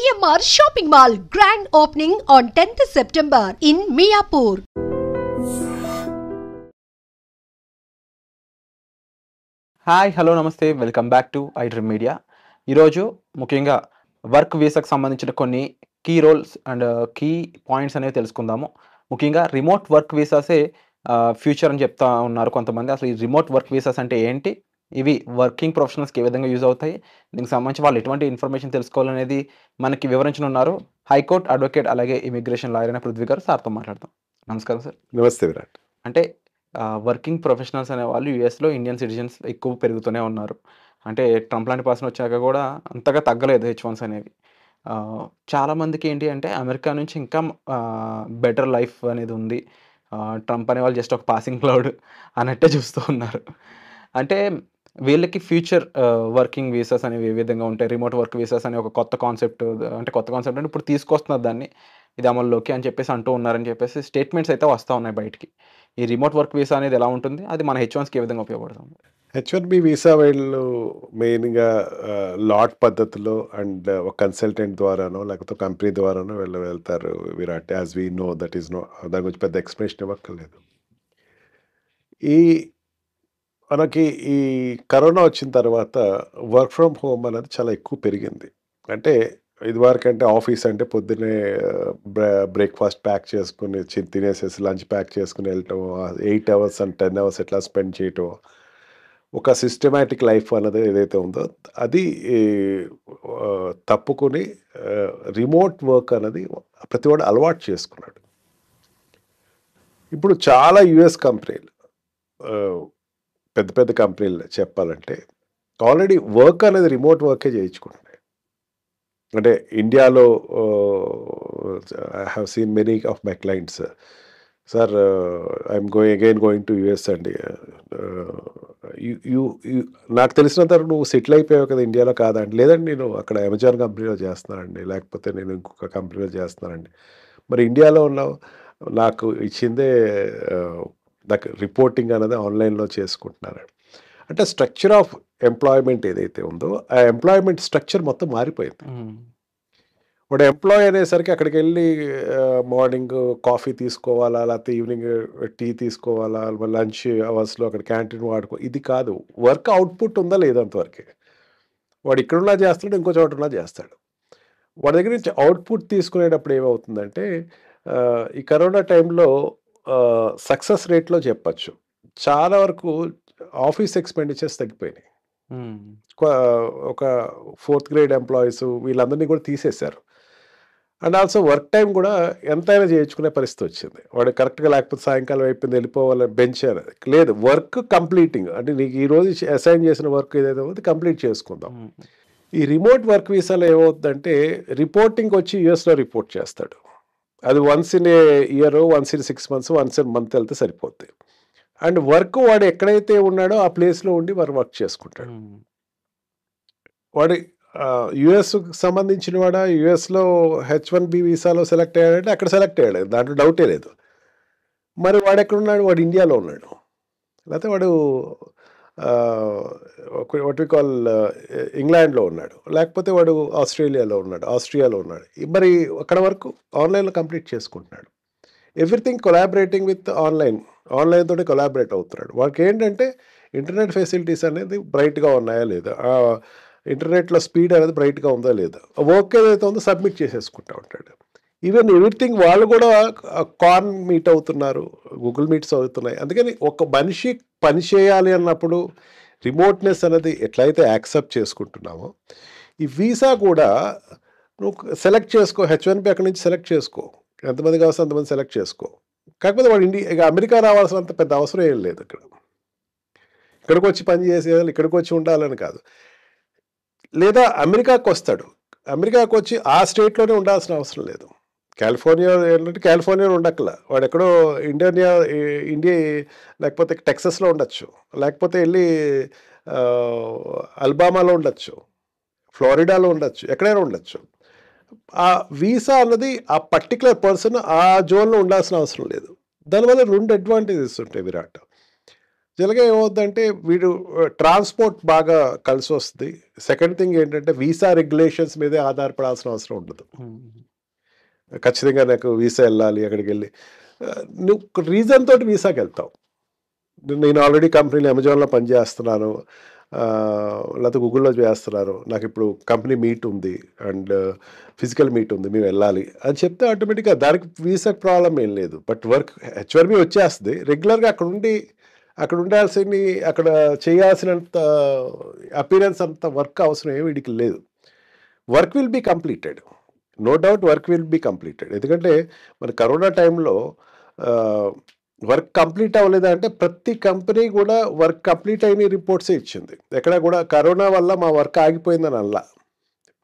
GMR Shopping Mall grand opening on 10th September in Miapur. Hi hello నమస్తే welcome back to iDream media. ఈరోజు ముఖ్యంగా work వీసాకు సంబంధించిన కొన్ని key rules and key points అనేవి తెలుసుకుందాము. ముఖ్యంగా రిమోట్ వర్క్ వీసాసే ఫ్యూచర్ అని చెప్తా ఉన్నారు కొంతమంది. అసలు ఈ రిమోట్ వర్క్ వీసాస్ అంటే ఏంటి, ఇవి వర్కింగ్ ప్రొఫెషనల్స్కి ఏ విధంగా యూజ్ అవుతాయి, దీనికి సంబంధించి వాళ్ళు ఎటువంటి ఇన్ఫర్మేషన్ తెలుసుకోవాలనేది మనకి వివరించనున్నారు హైకోర్టు అడ్వకేట్ అలాగే ఇమిగ్రేషన్ లాయర్ అయిన పృథ్వీ గారు. సార్తో మాట్లాడతాం. నమస్కారం సార్. నమస్తే విరాట్. అంటే వర్కింగ్ ప్రొఫెషనల్స్ అనేవాళ్ళు యూఎస్లో ఇండియన్ సిటిజన్స్ ఎక్కువ పెరుగుతూనే ఉన్నారు. అంటే ట్రంప్ లాంటి పర్సన్ వచ్చాక కూడా అంతగా తగ్గలేదు H1s అనేవి. చాలామందికి ఏంటి అంటే అమెరికా నుంచి ఇంకా బెటర్ లైఫ్ అనేది ఉంది, ట్రంప్ అనే వాళ్ళు జస్ట్ ఒక పాసింగ్ క్లౌడ్ అన్నట్టే చూస్తూ ఉన్నారు. అంటే వీళ్ళకి ఫ్యూచర్ వర్కింగ్ వీసాస్ అనేవి ఏ విధంగా ఉంటాయి, రిమోట్ వర్క్ వీసాస్ అనే ఒక కొత్త కాన్సెప్ట్ అంటే ఇప్పుడు తీసుకొస్తున్నారు దాన్ని, ఇది అమల్లోకి అని చెప్పేసి అంటూ ఉన్నారని చెప్పేసి స్టేట్మెంట్స్ అయితే వస్తూ ఉన్నాయి బయటికి. ఈ రిమోట్ వర్క్ వీసా అనేది ఎలా ఉంటుంది, అది మన H1స్కి ఏ విధంగా ఉపయోగపడుతుంది? H1B వీసా వీళ్ళు మెయిన్గా లాట్ పద్ధతిలో అండ్ ఒక కన్సల్టెంట్ ద్వారానో లేకపోతే కంపెనీ ద్వారానో వెళ్తారు Virat. As we know that is no, దాని గురించి పెద్ద ఎక్స్ప్లెనేషన్ ఇవ్వక్కర్లేదు. మనకి ఈ కరోనా వచ్చిన తర్వాత వర్క్ ఫ్రమ్ హోమ్ అనేది చాలా ఎక్కువ పెరిగింది. అంటే ఇదివరకంటే ఆఫీస్ అంటే పొద్దున్నే బ్రేక్ఫాస్ట్ ప్యాక్ చేసుకుని తినేసేసి లంచ్ ప్యాక్ చేసుకుని వెళ్ళటం, 8 అవర్స్ అండ్ 10 అవర్స్ ఎట్లా స్పెండ్ చేయటం, ఒక సిస్టమాటిక్ లైఫ్ అన్నది ఏదైతే ఉందో అది తప్పుకొని రిమోట్ వర్క్ అనేది ప్రతివాడు అలవాటు చేసుకున్నాడు. ఇప్పుడు చాలా యుఎస్ కంపెనీలు, పెద్ద పెద్ద కంపెనీలు చెప్పాలంటే ఆల్రెడీ వర్క్ అనేది రిమోట్ వర్కే చేయించుకుంటున్నాయి. అంటే ఇండియాలో I have seen many of my clients, sir I'm going to US అండి. నాకు తెలిసినంత నువ్వు సెటిల్ అయిపోయావు కదా ఇండియాలో కాదండి. లేదండి, నేను అక్కడ అమెజాన్ కంపెనీలో చేస్తున్నానండి, లేకపోతే నేను ఇంకొక కంపెనీలో చేస్తున్నానండి. మరి ఇండియాలో ఉన్నావు, నాకు ఇచ్చిందే నాకు రిపోర్టింగ్ అనేది ఆన్లైన్లో చేసుకుంటున్నాను. అంటే స్ట్రక్చర్ ఆఫ్ ఎంప్లాయ్మెంట్ ఏదైతే ఉందో ఆ ఎంప్లాయ్మెంట్ స్ట్రక్చర్ మొత్తం మారిపోయింది. వాడు ఎంప్లాయ్ అనేసరికి అక్కడికి వెళ్ళి మార్నింగ్ కాఫీ తీసుకోవాలా, లేకపోతే ఈవినింగ్ టీ తీసుకోవాలా, లంచ్ అవర్స్లో అక్కడ క్యాంటీన్ వాడుకో, ఇది కాదు. వర్క్ అవుట్పుట్ ఉందా లేదా అంతవరకే. వాడు ఇక్కడున్నా చేస్తాడు, ఇంకో చోట ఉన్నా చేస్తాడు. వాడి దగ్గర నుంచి అవుట్పుట్ తీసుకునేటప్పుడు ఏమవుతుందంటే ఈ కరోనా టైంలో సక్సెస్ రేట్లో చెప్పచ్చు చాలా వరకు ఆఫీస్ ఎక్స్పెండిచర్స్ తగ్గిపోయినాయి. ఒక 4th గ్రేడ్ ఎంప్లాయీస్ వీళ్ళందరినీ కూడా తీసేశారు. అండ్ ఆల్సో వర్క్ టైం కూడా ఎంతైనా చేయించుకునే పరిస్థితి వచ్చింది. వాడు కరెక్ట్గా లేకపోతే సాయంకాలం అయిపోయింది వెళ్ళిపోవాలి బెంచ్ అనేది లేదు. వర్క్ కంప్లీటింగ్ అంటే నీకు ఈరోజు అసైన్ చేసిన వర్క్ ఏదైతే ఉందో కంప్లీట్ చేసుకుందాం. ఈ రిమోట్ వర్క్ వీసాలో ఏమవుతుందంటే రిపోర్టింగ్ వచ్చి యూఎస్లో రిపోర్ట్ చేస్తాడు. అది once in a year, once in 6 months, once in month వెళ్తే సరిపోద్ది. అండ్ వర్క్ వాడు ఎక్కడైతే ఉన్నాడో ఆ ప్లేస్లో ఉండి వాడు వర్క్ చేసుకుంటాడు. వాడు యుఎస్కి సంబంధించిన వాడు యుఎస్లో H1B వీసాలో సెలెక్ట్ అయ్యాడంటే అక్కడ సెలెక్ట్ అయ్యాడు, దాంట్లో డౌటే లేదు. మరి వాడు ఎక్కడున్నాడు, వాడు ఇండియాలో ఉన్నాడు, లేకపోతే వాడు వాట్ వి కాల్ ఇంగ్లాండ్లో ఉన్నాడు, లేకపోతే వాడు ఆస్ట్రేలియాలో ఉన్నాడు, ఆస్ట్రియాలో ఉన్నాడు. మరి అక్కడ వరకు ఆన్లైన్లో కంప్లీట్ చేసుకుంటున్నాడు. ఎవ్రీథింగ్ కొలాబరేటింగ్ విత్ ఆన్లైన్ తోటి కొలాబరేట్ అవుతున్నాడు. వాడికి ఏంటంటే ఇంటర్నెట్ ఫెసిలిటీస్ అనేది బ్రైట్గా ఉన్నాయా లేదా, ఇంటర్నెట్లో స్పీడ్ అనేది బ్రైట్గా ఉందా లేదా, వర్క్ ఏదైతే ఉందో సబ్మిట్ చేసేసుకుంటూ ఉంటాడు. ఈవెన్ ఎవ్రీథింగ్ వాళ్ళు కూడా కార్న్ మీట్ అవుతున్నారు, గూగుల్ మీట్స్ అవుతున్నాయి. అందుకని ఒక మనిషి పని చేయాలి అన్నప్పుడు రిమోట్నెస్ అనేది ఎట్లయితే యాక్సెప్ట్ చేసుకుంటున్నామో ఈ వీసా కూడా నువ్వు సెలెక్ట్ చేసుకో. H1B అక్కడి నుంచి సెలెక్ట్ చేసుకో, ఎంతమంది కావాల్సిన అంతమంది సెలెక్ట్ చేసుకో. కాకపోతే వాడు ఇక అమెరికా రావాల్సినంత పెద్ద అవసరం ఏం లేదు. ఇక్కడికి వచ్చి పని చేసేయాలి, ఇక్కడికి వచ్చి ఉండాలని కాదు. లేదా అమెరికాకు వస్తాడు, అమెరికాకు వచ్చి ఆ స్టేట్లోనే ఉండాల్సిన అవసరం లేదు. కాలిఫోర్నియా ఏంటంటే కాలిఫోర్నియాలో ఉండక్కల, వాడు ఎక్కడో ఇండియా లేకపోతే టెక్సస్లో ఉండొచ్చు, లేకపోతే వెళ్ళి అల్బామాలో ఉండొచ్చు, ఫ్లోరిడాలో ఉండొచ్చు, ఎక్కడైనా ఉండొచ్చు. ఆ వీసా అన్నది ఆ పర్టికులర్ పర్సన్ ఆ జోన్లో ఉండాల్సిన అవసరం లేదు. దానివల్ల 2 అడ్వాంటేజెస్ ఉంటాయి విరాట్. జనరల్గా ఏమవుద్దంటే వీడు ట్రాన్స్పోర్ట్ బాగా కలిసి వస్తుంది. సెకండ్ థింగ్ ఏంటంటే వీసా రెగ్యులేషన్స్ మీదే ఆధారపడాల్సిన అవసరం ఉండదు. ఖచ్చితంగా నాకు వీసా వెళ్ళాలి అక్కడికి వెళ్ళి నువ్వు రీజన్ తోటి వీసాకి వెళ్తావు. నేను ఆల్రెడీ కంపెనీలో అమెజాన్లో పనిచేస్తున్నాను, లేకపోతే గూగుల్లో చేస్తున్నాను, నాకు ఇప్పుడు కంపెనీ మీట్ ఉంది అండ్ ఫిజికల్ మీట్ ఉంది, మేము వెళ్ళాలి అని చెప్తే ఆటోమేటిక్గా దానికి వీసాకి ప్రాబ్లం ఏం లేదు. బట్ వర్క్ H1B వచ్చేస్తుంది. రెగ్యులర్గా అక్కడ ఉండాల్సింది, అక్కడ చేయాల్సినంత అపీరెన్స్ అంత వర్క్ అవసరం ఏమి వీడికి లేదు. Work will be completed, no doubt work will be completed. ఎందుకంటే మన కరోనా టైంలో వర్క్ కంప్లీట్ అవ్వలేదా అంటే ప్రతి కంపెనీ కూడా వర్క్ కంప్లీట్ అయిన రిపోర్ట్సే ఇచ్చింది. ఎక్కడ కూడా కరోనా వల్ల మా వర్క్ ఆగిపోయిందని అలా.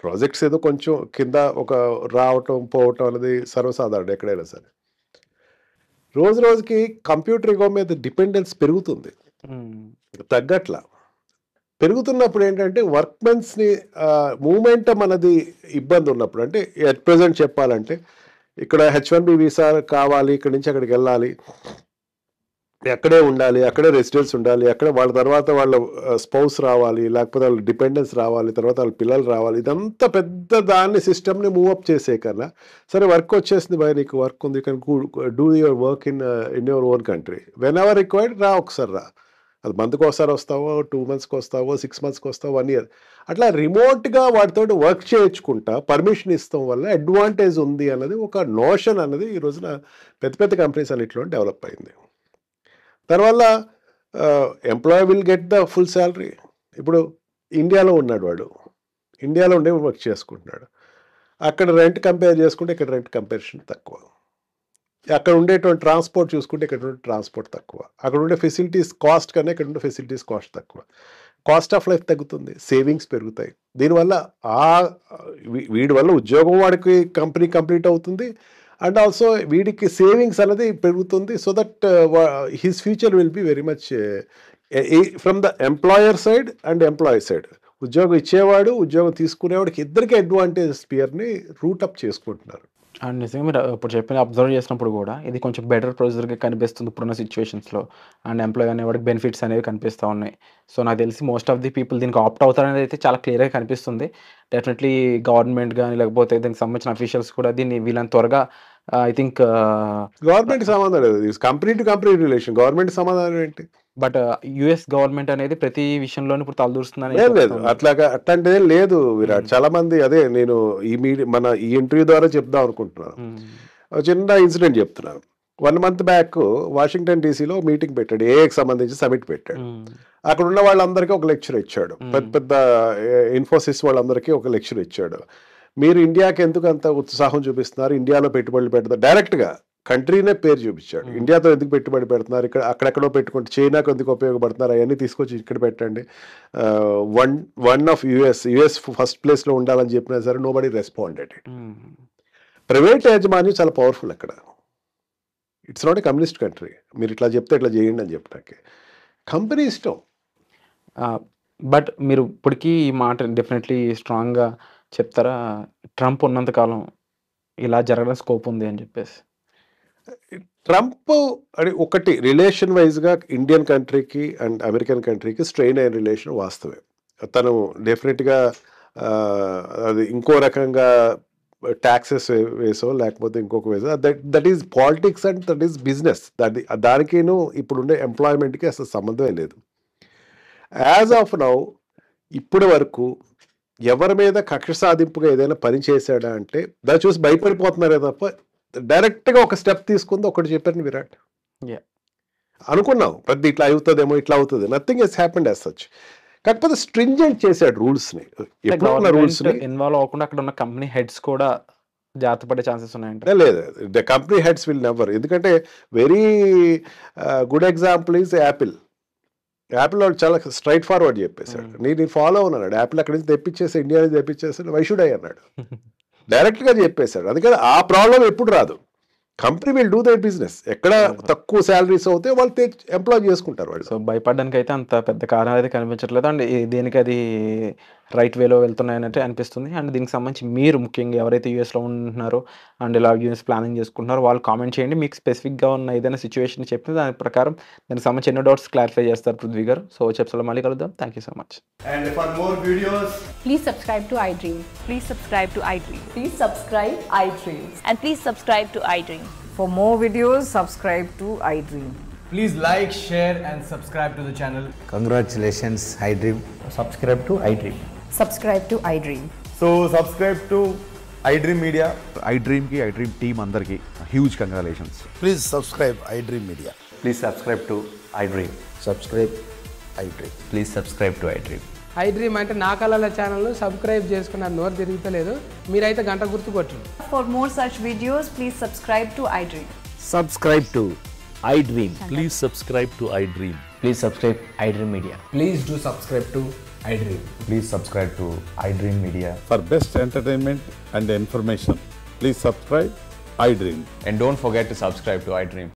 ప్రాజెక్ట్స్ ఏదో కొంచెం కింద ఒక రావటం పోవటం అనేది సర్వసాధారణం ఎక్కడైనా సరే. రోజు రోజుకి కంప్యూటర్ ఇగో మీద డిపెండెన్స్ పెరుగుతుంది, తగ్గట్లా. పెరుగుతున్నప్పుడు ఏంటంటే వర్క్మెన్స్ని మూమెంటం అనేది ఇబ్బంది ఉన్నప్పుడు, అంటే ఎట్ ప్రెజెంట్ చెప్పాలంటే ఇక్కడ H1B వీసా కావాలి, ఇక్కడి నుంచి అక్కడికి వెళ్ళాలి, అక్కడే ఉండాలి, అక్కడే రెసిడెన్స్ ఉండాలి, అక్కడే వాళ్ళ తర్వాత వాళ్ళ స్పౌస్ రావాలి, లేకపోతే వాళ్ళ డిపెండెన్స్ రావాలి, తర్వాత వాళ్ళ పిల్లలు రావాలి. ఇదంతా పెద్ద దాన్ని సిస్టమ్ని మూవప్ చేసే కన్నా సరే వర్క్ వచ్చేసింది భయ, నీకు వర్క్ ఉంది, కానీ do your work in your own country, when ever required రా, ఒకసారి రా. అది మంత్కి ఒకసారి వస్తావో, 2 monthsకి వస్తావో, 6 monthsకి వస్తావో, 1 year అట్లా రిమోట్గా వాటితో వర్క్ చేయించుకుంటా పర్మిషన్ ఇస్తాం వల్ల అడ్వాంటేజ్ ఉంది అన్నది ఒక నోషన్ అన్నది ఈ రోజున పెద్ద పెద్ద కంపెనీస్ అన్నింటిలో డెవలప్ అయింది. దానివల్ల employee will get the full salary. ఇప్పుడు ఇండియాలో ఉన్నాడు వాడు, ఇండియాలో ఉండే వర్క్ చేసుకుంటున్నాడు, అక్కడ రెంట్ కంపేర్ చేసుకుంటే ఇక్కడ రెంట్ కంపారిజన్ తక్కువ, అక్కడ ఉండేటువంటి ట్రాన్స్పోర్ట్ చూసుకుంటే ఇక్కడ ఉండే ట్రాన్స్పోర్ట్ తక్కువ, అక్కడ ఉండే ఫెసిలిటీస్ కాస్ట్ కన్నా ఇక్కడ ఉండే ఫెసిలిటీస్ కాస్ట్ తక్కువ, కాస్ట్ ఆఫ్ లైఫ్ తగ్గుతుంది, సేవింగ్స్ పెరుగుతాయి. దీనివల్ల వీడి వల్ల ఉద్యోగం వాడికి కంపెనీ కంప్లీట్ అవుతుంది అండ్ ఆల్సో వీడికి సేవింగ్స్ అనేది పెరుగుతుంది. So that his future will be very much from the employer side and employee side. ఉద్యోగం ఇచ్చేవాడు ఉద్యోగం తీసుకునేవాడికి ఇద్దరికి అడ్వాంటేజ్ స్పియర్ని రూటప్ చేసుకుంటున్నారు. అండ్ నిజంగా మీరు ఇప్పుడు చెప్పిన అబ్జర్వ్ చేసినప్పుడు కూడా ఇది కొంచెం బెటర్ ప్రొసీజర్గా కనిపిస్తుంది ఇప్పుడున్న సిచ్యువేషన్స్లో. అండ్ ఎంప్లాయీ అనేవాడికి బెనిఫిట్స్ అనేవి కనిపిస్తూ ఉన్నాయి. సో నాకు తెలిసి మోస్ట్ ఆఫ్ ది పీపుల్ దీనికి ఆప్ట్ అవుతారనేది అయితే చాలా క్లియర్గా కనిపిస్తుంది. డెఫినెట్లీ గవర్నమెంట్ కానీ లేకపోతే దీనికి సంబంధించిన అఫీషియల్స్ కూడా దీన్ని వీళ్ళని త్వరగా ఐ థింక్ గవర్నమెంట్ సంబంధం లేదు, company to company relation. Government సమాధానం ఏంటి? బట్ యుఎస్ గవర్నమెంట్ అనేది ప్రతి విషయంలోనూ ఇప్పుడు తలదూరుస్తుందని లేదు, అట్లాంటిదే లేదు విరాట్. చాలా మంది అదే నేను మన ఈ ఇంటర్వ్యూ ద్వారా చెప్దాం అనుకుంటున్నాను. చిన్న ఇన్సిడెంట్ చెప్తున్నాను. 1 month బ్యాక్ వాషింగ్టన్ డీసీలో మీటింగ్ పెట్టాడు, ఏఐకి సంబంధించి సమిట్ పెట్టాడు. అక్కడ ఉన్న వాళ్ళందరికీ ఒక లెక్చర్ ఇచ్చాడు, పెద్ద పెద్ద ఇన్ఫోసిస్ వాళ్ళందరికీ ఒక లెక్చర్ ఇచ్చాడు. మీరు ఇండియాకి ఎందుకు అంత ఉత్సాహం చూపిస్తున్నారు, ఇండియాలో పెట్టుబడులు పెడతారు, డైరెక్ట్గా కంట్రీనే పేరు చూపించాడు. ఇండియాతో ఎందుకు పెట్టుబడి పెడుతున్నారు, ఇక్కడ అక్కడెక్కడో పెట్టుకుంటే చైనాకు ఎందుకు ఉపయోగపడుతున్నారు, అవన్నీ తీసుకొచ్చి ఇక్కడ పెట్టండి. వన్ ఆఫ్ యుఎస్ ఫస్ట్ ప్లేస్లో ఉండాలని చెప్పినా సరే నోబడీ రెస్పాండెడ్. ప్రైవేట్ యాజమాన్యం చాలా పవర్ఫుల్ అక్కడ. It's not a communist country. మీరు ఇట్లా చెప్తే ఇట్లా చేయండి అని చెప్పడానికి కంపెనీ ఇష్టం. బట్ మీరు ఇప్పటికీ ఈ మాట డెఫినెట్లీ స్ట్రాంగ్గా చెప్తారా, ట్రంప్ ఉన్నంతకాలం ఇలా జరగడం స్కోప్ ఉంది అని చెప్పేసి? ట్రంప్ అని ఒకటి రిలేషన్ వైజ్గా ఇండియన్ కంట్రీకి అండ్ అమెరికన్ కంట్రీకి స్ట్రెయిన్ అయిన రిలేషన్ వాస్తవే. తను డెఫినెట్గా అది ఇంకో రకంగా ట్యాక్సెస్ వేసో లేకపోతే ఇంకొక వేసో that is politics and that is business. దానికిను ఇప్పుడుండే ఎంప్లాయ్మెంట్కి అసలు సంబంధమే లేదు. యాజ్ ఆఫ్ నౌ ఇప్పటి వరకు ఎవరి మీద కక్ష సాధింపుగా ఏదైనా పని చేశాడా అంటే దాన్ని చూసి భయపడిపోతున్నారే తప్ప డైరెక్ట్గా ఒక స్టెప్ తీసుకుంది ఒకటి చెప్పారు విరాట్. అనుకున్నాం పెద్ద ఇట్లా అవుతుందేమో, ఇట్లా అవుతుంది, nothing has happened as such. కాకపోతే స్ట్రింజెంట్ చేశాడు రూల్స్ని. ఎప్పుడైనా రూల్స్ని ఇన్వాల్వ్ అవ్వకుండా అక్కడ ఉన్న కంపెనీ హెడ్స్ కూడా జాగ్రత్త పడే ఛాన్సెస్ ఉన్నాయంటే లేదు, the company heads will never. ఎందుకంటే very good example is Apple. Apple వాడు చాలా స్ట్రైట్ ఫార్వర్డ్ చెప్పేశాడు, నేను ఫాలో అవునాడు. యాపిల్ అక్కడి నుంచి తెప్పించేసి ఇండియా నుంచి తెప్పించేసాడు, వై షుడ్ ఐ అన్నాడు, డైరెక్ట్గా చెప్పేశాడు. అందుకని ఆ ప్రాబ్లం ఎప్పుడు రాదు. Company will do that business. ఎక్కడ తక్కువ శాలరీస్ అవుతే వాళ్ళు ఎంప్లాయ్ చేసుకుంటారు వాళ్ళు. సో భయపడడానికి అయితే అంత పెద్ద కారణం అయితే కనిపించట్లేదు. అండ్ దేనికి అది రైట్ వేలో వెళ్తున్నాయన్నట్టే అనిపిస్తుంది. అండ్ దీనికి సంబంధించి మీరు ముఖ్యంగా ఎవరైతే యూఎస్‌లో ఉంటున్నారో అండ్ ఇలా యూఎస్ ప్లానింగ్ చేసుకుంటున్నారో వాళ్ళు కామెంట్ చేయండి. మీకు స్పెసిఫిక్‌గా ఉన్న ఏదైనా సిట్యుయేషన్ చెప్తే దాని ప్రకారం దానికి సంబంధించి ఎన్నో డౌట్స్ క్లారిఫై చేస్తారు పృథ్వీ గారు. సో వచ్చే ఎపిసోడ్‌లో మళ్ళీ కలుద్దాం. Thank you so much. And for more videos, Please subscribe to iDream. Please subscribe to iDream. Please subscribe iDream. And please subscribe to iDream. For more videos, subscribe to iDream. please like, share and subscribe to the channel. Congratulations, iDream. Subscribe to iDream. Subscribe to iDream. So subscribe to iDream Media. iDream ki iDream team andarki huge congratulations. Please subscribe iDream Media. Please subscribe to iDream. Subscribe iDream. Please subscribe to iDream. iDream అంటే నా కళల channel subscribe చేసుకున్న నోరు తిరుగుతలేదు, మీరైతే గంట గుర్తు కొట్టండి. For more such videos, please subscribe to iDream. Subscribe to iDream. Please subscribe to iDream. Please subscribe iDream Media. Please do subscribe to iDream. Please subscribe to iDream Media. For best entertainment and information, please subscribe iDream. And don't forget to subscribe to iDream.